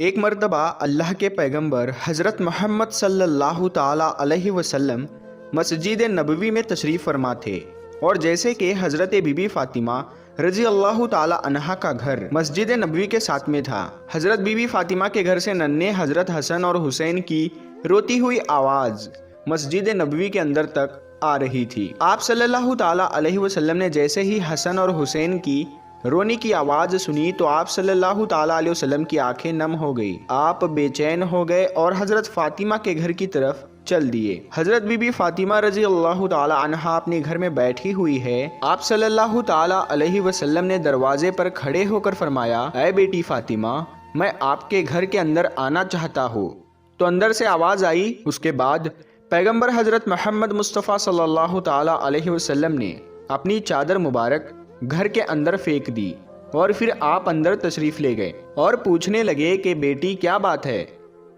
एक मर्तबा अल्लाह के पैगंबर हज़रत मोहम्मद सल्लल्लाहु ताला अलैहि वसल्लम मस्जिद नबवी में तशरीफ़ फरमा थे और जैसे कि हज़रत बीबी फ़ातिमा रज़ी अल्लाह ताला अन्हा का घर मस्जिद नबवी के साथ में था। हज़रत बीबी फ़ातिमा के घर से नन्हे हज़रत हसन और हुसैन की रोती हुई आवाज़ मस्जिद नबवी के अंदर तक आ रही थी। आप सल्लल्लाहु ताला अलैहि वसल्लम ने जैसे ही हसन और हुसैन की रोने की आवाज़ सुनी तो आप सल्लल्लाहु ताला अलैहि वसल्लम की आंखें नम हो गई। आप बेचैन हो गए और हज़रत फ़ातिमा के घर की तरफ चल दिए। हज़रत बीबी फ़ातिमा रज़ी अल्लाह ताला अन्हा अपने घर में बैठी हुई है। आप सल्लल्लाहु ताला अलैहि वसल्लम ने दरवाजे पर खड़े होकर फरमाया, ऐ बेटी फ़ातिमा, मैं आपके घर के अंदर आना चाहता हूँ। तो अंदर से आवाज़ आई। उसके बाद पैगंबर हज़रत मोहम्मद मुस्तफ़ा सल्लल्लाहु ताला अलैहि वसल्लम ने अपनी चादर मुबारक घर के अंदर फेंक दी और फिर आप अंदर तशरीफ़ ले गए और पूछने लगे कि बेटी क्या बात है।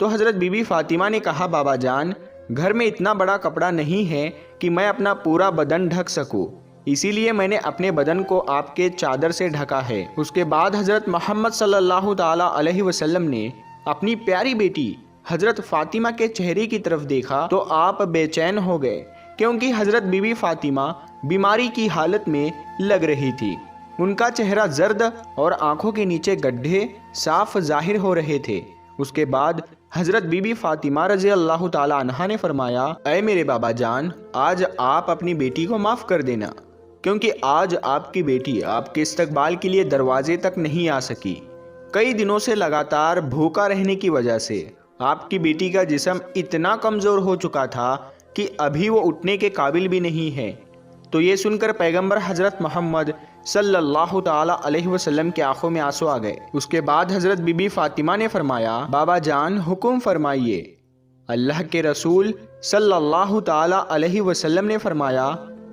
तो हज़रत बीबी फ़ातिमा ने कहा, बाबा जान, घर में इतना बड़ा कपड़ा नहीं है कि मैं अपना पूरा बदन ढक सकूं, इसीलिए मैंने अपने बदन को आपके चादर से ढका है। उसके बाद हज़रत मोहम्मद सल्लल्लाहु ताला अलैहि वसल्लम ने अपनी प्यारी बेटी हज़रत फ़ातिमा के चेहरे की तरफ देखा तो आप बेचैन हो गए, क्योंकि हज़रत बीबी फ़ातिमा बीमारी की हालत में लग रही थी। उनका चेहरा जर्द और आंखों के नीचे गड्ढे साफ जाहिर हो रहे थे। उसके बाद हज़रत बीबी फ़ातिमा रज़ी अल्लाह ताला अन्हा ने फरमाया, ऐ मेरे बाबा जान, आज आप अपनी बेटी को माफ़ कर देना, क्योंकि आज आपकी बेटी आपके इस्तकबाल के लिए दरवाजे तक नहीं आ सकी। कई दिनों से लगातार भूखा रहने की वजह से आपकी बेटी का जिस्म इतना कमज़ोर हो चुका था कि अभी वो उठने के काबिल भी नहीं है। तो ये सुनकर पैगंबर हज़रत मोहम्मद सल्लल्लाहु ताला अलैहि वसल्लम की आंखों में आंसू आ गए। उसके बाद हज़रत बीबी फ़ातिमा ने फरमाया, बाबा जान, हुक्म फरमाइए। अल्लाह के रसूल सल्लल्लाहु ताला अलैहि वसल्लम ने फरमाया,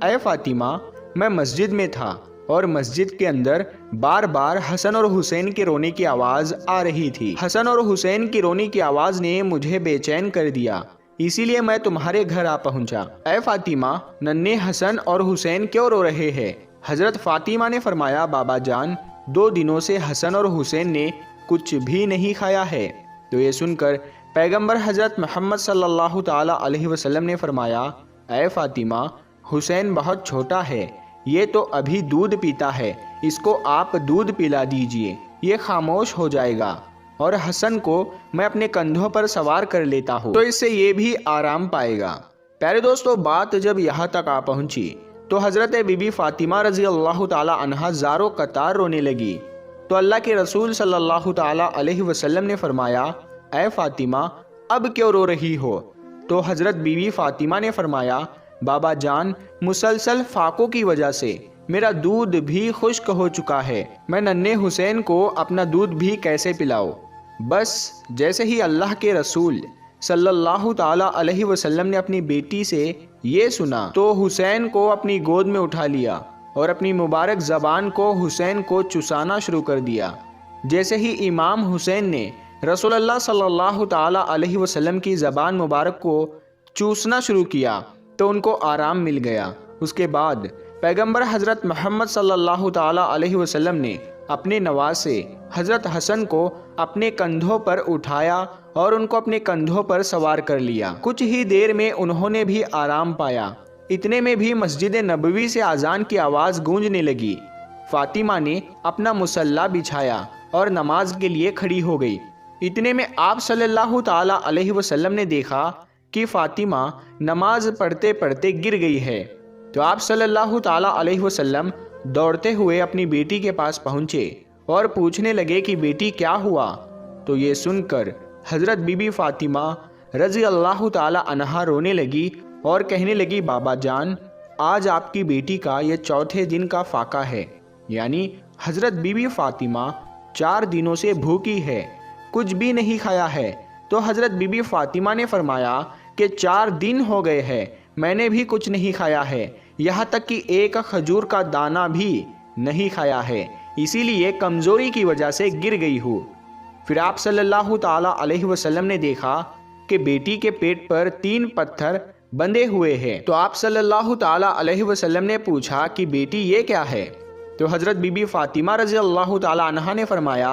ऐ फ़ातिमा, मैं मस्जिद में था और मस्जिद के अंदर बार बार हसन और हुसैन के रोने की आवाज़ आ रही थी। हसन और हुसैन की रोने की आवाज़ ने मुझे बेचैन कर दिया, इसीलिए मैं तुम्हारे घर आ पहुंचा। ऐ फ़ातिमा, नन्हे हसन और हुसैन क्यों रो रहे हैं? हज़रत फ़ातिमा ने फरमाया, बाबा जान, 2 दिनों से हसन और हुसैन ने कुछ भी नहीं खाया है। तो ये सुनकर पैगंबर हज़रत मोहम्मद सल्लल्लाहु ताला अलैहि वसल्लम ने फरमाया, ऐ फ़ातिमा, हुसैन बहुत छोटा है, ये तो अभी दूध पीता है, इसको आप दूध पिला दीजिए, ये खामोश हो जाएगा और हसन को मैं अपने कंधों पर सवार कर लेता हूँ, तो इससे ये भी आराम पाएगा। प्यारे दोस्तों, बात जब यहाँ तक आ पहुँची तो हज़रत बीबी फ़ातिमा रज़ी अल्लाह ताला अन्हा ज़ारो कतार रोने लगी। तो अल्लाह के रसूल सल्लल्लाहु ताला अलैहि वसल्लम ने फरमाया, ऐ फ़ातिमा, अब क्यों रो रही हो? तो हज़रत बीबी फ़ातिमा ने फरमाया, बाबा जान, मुसलसल फाकों की वजह से मेरा दूध भी खुश्क हो चुका है, मैं नन्हे हुसैन को अपना दूध भी कैसे पिलाऊं? बस जैसे ही अल्लाह के रसूल सल्लल्लाहु ताला अलैहि वसल्लम ने अपनी बेटी से ये सुना तो हुसैन को अपनी गोद में उठा लिया और अपनी मुबारक ज़बान को हुसैन को चुसाना शुरू कर दिया। जैसे ही इमाम हुसैन ने रसूलुल्लाह सल्लल्लाहु ताला अलैहि वसल्लम की ज़बान मुबारक को चूसना शुरू किया तो उनको आराम मिल गया। उसके बाद पैगंबर हज़रत मोहम्मद सल्लल्लाहु ताला अलैहि वसल्लम ने अपने नवासे हज़रत हसन को अपने कंधों पर उठाया और उनको अपने कंधों पर सवार कर लिया। कुछ ही देर में उन्होंने भी आराम पाया। इतने में भी मस्जिद नबवी से अजान की आवाज़ गूंजने लगी। फ़ातिमा ने अपना मुसल्ला बिछाया और नमाज के लिए खड़ी हो गई। इतने में आप सल्लल्लाहु ताला अलैहि वसल्लम ने देखा कि फ़ातिमा नमाज पढ़ते पढ़ते गिर गई है। तो आप सल्लल्लाहु ताला अलैहि वसल्लम दौड़ते हुए अपनी बेटी के पास पहुँचे और पूछने लगे कि बेटी क्या हुआ? तो ये सुनकर हज़रत बीबी फ़ातिमा रज़ी अल्लाह ताला अन्हा रोने लगी और कहने लगी, बाबा जान, आज आपकी बेटी का ये 4थे दिन का फाका है, यानी हज़रत बीबी फ़ातिमा 4 दिनों से भूखी है, कुछ भी नहीं खाया है। तो हज़रत बीबी फ़ातिमा ने फरमाया कि 4 दिन हो गए हैं, मैंने भी कुछ नहीं खाया है, यहाँ तक कि एक खजूर का दाना भी नहीं खाया है, इसीलिए कमज़ोरी की वजह से गिर गई हूँ। फिर आप सल्लल्लाहु ताला अलैहि वसल्लम ने देखा कि बेटी के पेट पर 3 पत्थर बंधे हुए हैं। तो आप सल्लल्लाहु ताला अलैहि वसल्लम ने पूछा कि बेटी ये क्या है? तो हज़रत बीबी फ़ातिमा रज़ी अल्लाह ताला अन्हा ने फरमाया,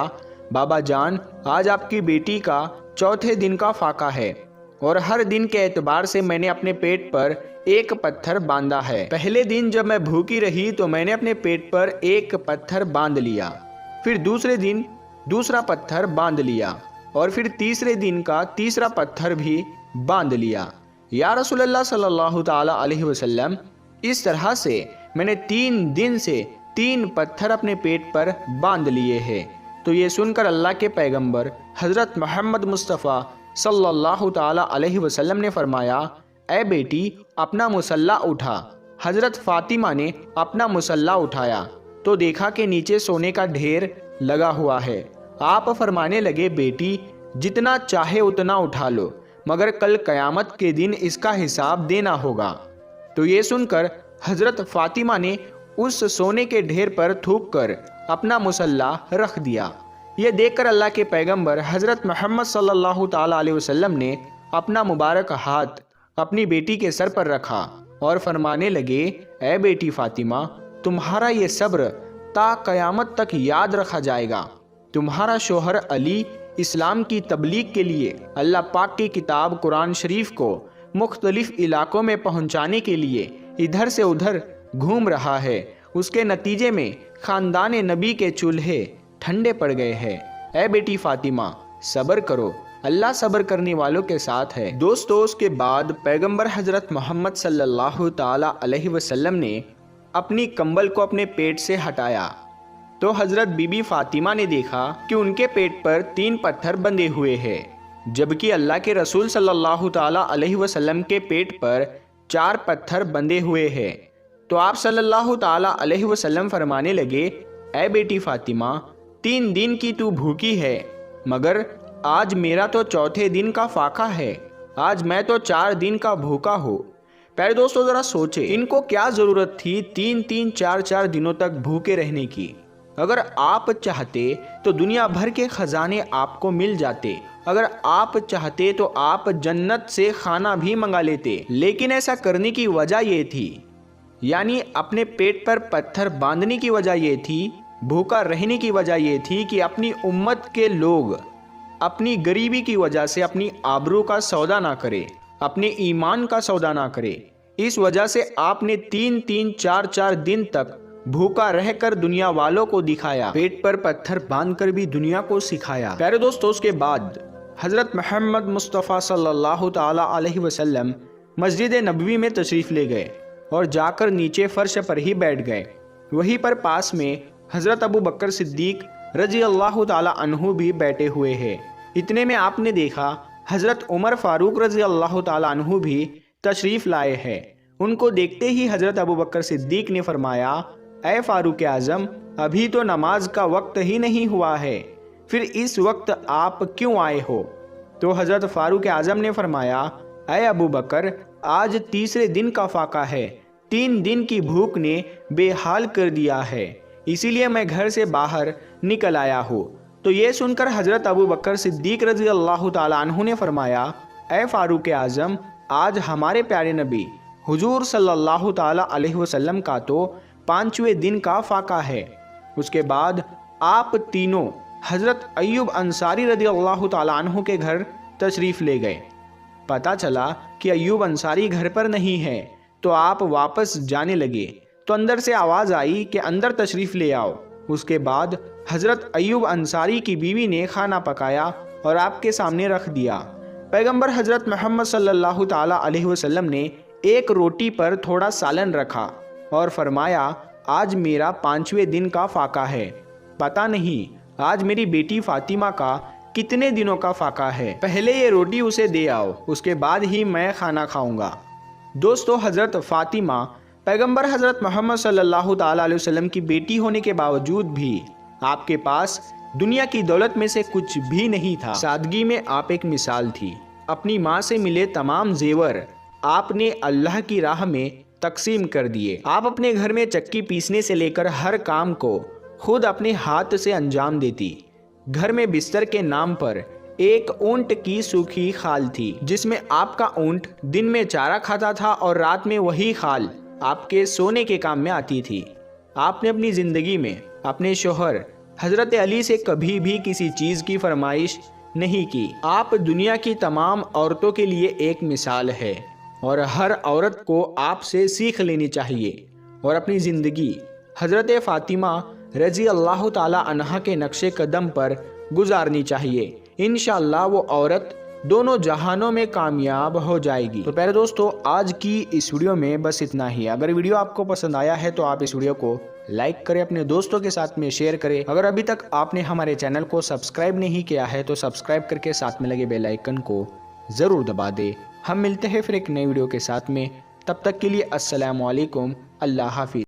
बाबा जान, आज आपकी बेटी का चौथे दिन का फाका है और हर दिन के एतबार से मैंने अपने पेट पर एक पत्थर बांधा है। पहले दिन जब मैं भूखी रही तो मैंने अपने पेट पर एक पत्थर बांध लिया, फिर दूसरे दिन दूसरा पत्थर बांध लिया और फिर तीसरे दिन का तीसरा पत्थर भी बांध लिया। या रसूलल्लाह सल्लल्लाहु ताला अलैहि वसल्लम, इस तरह से मैंने 3 दिन से 3 पत्थर अपने पेट पर बांध लिए हैं। तो ये सुनकर अल्लाह के पैगंबर हज़रत मोहम्मद मुस्तफ़ा सल्लल्लाहु ताला अलैहि वसल्लम ने फरमाया, ए बेटी, अपना मुसल्ला उठा। हज़रत फ़ातिमा ने अपना मुसल्ला उठाया तो देखा कि नीचे सोने का ढेर लगा हुआ है। आप फरमाने लगे, बेटी, जितना चाहे उतना उठा लो, मगर कल क़यामत के दिन इसका हिसाब देना होगा। तो ये सुनकर हज़रत फ़ातिमा ने उस सोने के ढेर पर थूक कर अपना मुसल्ला रख दिया। ये देखकर अल्लाह के पैगंबर हज़रत मोहम्मद सल्लल्लाहु ताला अलैहि वसल्लम ने अपना मुबारक हाथ अपनी बेटी के सर पर रखा और फरमाने लगे, ए बेटी फ़ातिमा, तुम्हारा ये सब्र ता क़यामत तक याद रखा जाएगा। तुम्हारा शोहर अली इस्लाम की तबलीग के लिए अल्लाह पाक की किताब कुरान शरीफ को मुख्तलिफ इलाकों में पहुंचाने के लिए इधर से उधर घूम रहा है। उसके नतीजे में ख़ानदान नबी के चूल्हे ठंडे पड़ गए हैं। ए बेटी फ़ातिमा, सब्र करो, अल्लाह सब्र करने वालों के साथ है। दोस्तों, उसके बाद पैगंबर हज़रत मोहम्मद सल्लल्लाहु ताला अलैहि वसल्लम ने अपनी कंबल को अपने पेट से हटाया तो हज़रत बीबी फ़ातिमा ने देखा कि उनके पेट पर 3 पत्थर बंधे हुए हैं, जबकि अल्लाह के रसूल सल्लल्लाहु ताला अलैहि वसल्लम के पेट पर 4 पत्थर बंधे हुए हैं। तो आप सल्लल्लाहु ताला अलैहि वसल्लम फरमाने लगे, ए बेटी फ़ातिमा, 3 दिन की तू भूखी है, मगर आज मेरा तो चौथे दिन का फाका है। आज मैं तो 4 दिन का भूखा हूँ। प्यारे दोस्तों, ज़रा सोचे, इनको क्या ज़रूरत थी 3-3, 4-4 दिनों तक भूखे रहने की। अगर आप चाहते तो दुनिया भर के ख़जाने आपको मिल जाते। अगर आप चाहते तो आप जन्नत से खाना भी मंगा लेते, लेकिन ऐसा करने की वजह ये थी, यानी अपने पेट पर पत्थर बांधने की वजह ये थी, भूखा रहने की वजह ये थी कि अपनी उम्मत के लोग अपनी गरीबी की वजह से अपनी आबरू का सौदा ना करे, अपने ईमान का सौदा ना करे। इस वजह से आपने 3-3, 4-4 दिन तक भूखा रहकर दुनिया वालों को दिखाया, पेट पर पत्थर बांधकर भी दुनिया को सिखाया। प्यारे दोस्तों, उसके बाद हज़रत मोहम्मद मुस्तफ़ा सल्लल्लाहु ताला अलैहि वसल्लम मस्जिद नबवी में तशरीफ़ ले गए और जाकर नीचे फ़र्श पर ही बैठ गए। वहीं पर पास में हज़रत अबू बकर सिद्दीक रज़ी अल्लाह ताला अन्हु भी बैठे हुए हैं। इतने में आपने देखा हज़रत उमर फ़ारूक रज़ी अल्लाह ताला अन्हु भी तशरीफ़ लाए हैं। उनको देखते ही हज़रत अबू बकर सिद्दीक ने फरमाया, ए फ़ारूक आज़म, अभी तो नमाज का वक्त ही नहीं हुआ है, फिर इस वक्त आप क्यों आए हो? तो हज़रत फ़ारूक आज़म ने फरमाया, ए अबू बकर, आज तीसरे दिन का फाका है, 3 दिन की भूख ने बेहाल कर दिया है, इसीलिए मैं घर से बाहर निकल आया हूँ। तो ये सुनकर हज़रत अबू बकर सिद्दीक रज़ी अल्लाह ताला अन्हु ने फरमाया, ए फ़ारूक आज़म, आज हमारे प्यारे नबी हुजूर सल्लल्लाहु ताला अलैहि वसल्लम का तो 5वें दिन का फाका है। उसके बाद आप तीनों हज़रत अय्यूब अंसारी रज़ी अल्लाह ताला अन्हु के घर तशरीफ़ ले गए। पता चला कि अय्यूब अंसारी घर पर नहीं है, तो आप वापस जाने लगे तो अंदर से आवाज़ आई कि अंदर तशरीफ़ ले आओ। उसके बाद हज़रत अय्यूब अंसारी की बीवी ने खाना पकाया और आपके सामने रख दिया। पैगंबर हज़रत मोहम्मद सल्लल्लाहु ताला अलैहि वसल्लम ने एक रोटी पर थोड़ा सालन रखा और फरमाया, आज मेरा 5वें दिन का फाका है, पता नहीं आज मेरी बेटी फ़ातिमा का कितने दिनों का फाका है, पहले ये रोटी उसे दे आओ, उसके बाद ही मैं खाना खाऊंगा। दोस्तों, हज़रत फ़ातिमा पैगंबर हज़रत मोहम्मद सल्लल्लाहु ताला अलैहि वसल्लम की बेटी होने के बावजूद भी आपके पास दुनिया की दौलत में से कुछ भी नहीं था। सादगी में आप एक मिसाल थी। अपनी माँ से मिले तमाम जेवर आपने अल्लाह की राह में तकसीम कर दिए। आप अपने घर में चक्की पीसने से लेकर हर काम को खुद अपने हाथ से अंजाम देती। घर में बिस्तर के नाम पर एक ऊंट की सूखी खाल थी, जिसमें आपका ऊंट दिन में चारा खाता था और रात में वही खाल आपके सोने के काम में आती थी। आपने अपनी ज़िंदगी में अपने शोहर हज़रत अली से कभी भी किसी चीज़ की फरमाइश नहीं की। आप दुनिया की तमाम औरतों के लिए एक मिसाल है और हर औरत को आपसे सीख लेनी चाहिए और अपनी ज़िंदगी हज़रत फ़ातिमा रज़ी अल्लाह ताला अन्हा के नक्शे कदम पर गुजारनी चाहिए। इंशाअल्लाह वो औरत दोनों जहानों में कामयाब हो जाएगी। तो प्यारे दोस्तों, आज की इस वीडियो में बस इतना ही। अगर वीडियो आपको पसंद आया है तो आप इस वीडियो को लाइक करें, अपने दोस्तों के साथ में शेयर करें। अगर अभी तक आपने हमारे चैनल को सब्सक्राइब नहीं किया है तो सब्सक्राइब करके साथ में लगे बेल आइकन को ज़रूर दबा दें। हम मिलते हैं फिर एक नई वीडियो के साथ में, तब तक के लिए अस्सलामु अलैकुम, अल्लाह हाफिज़।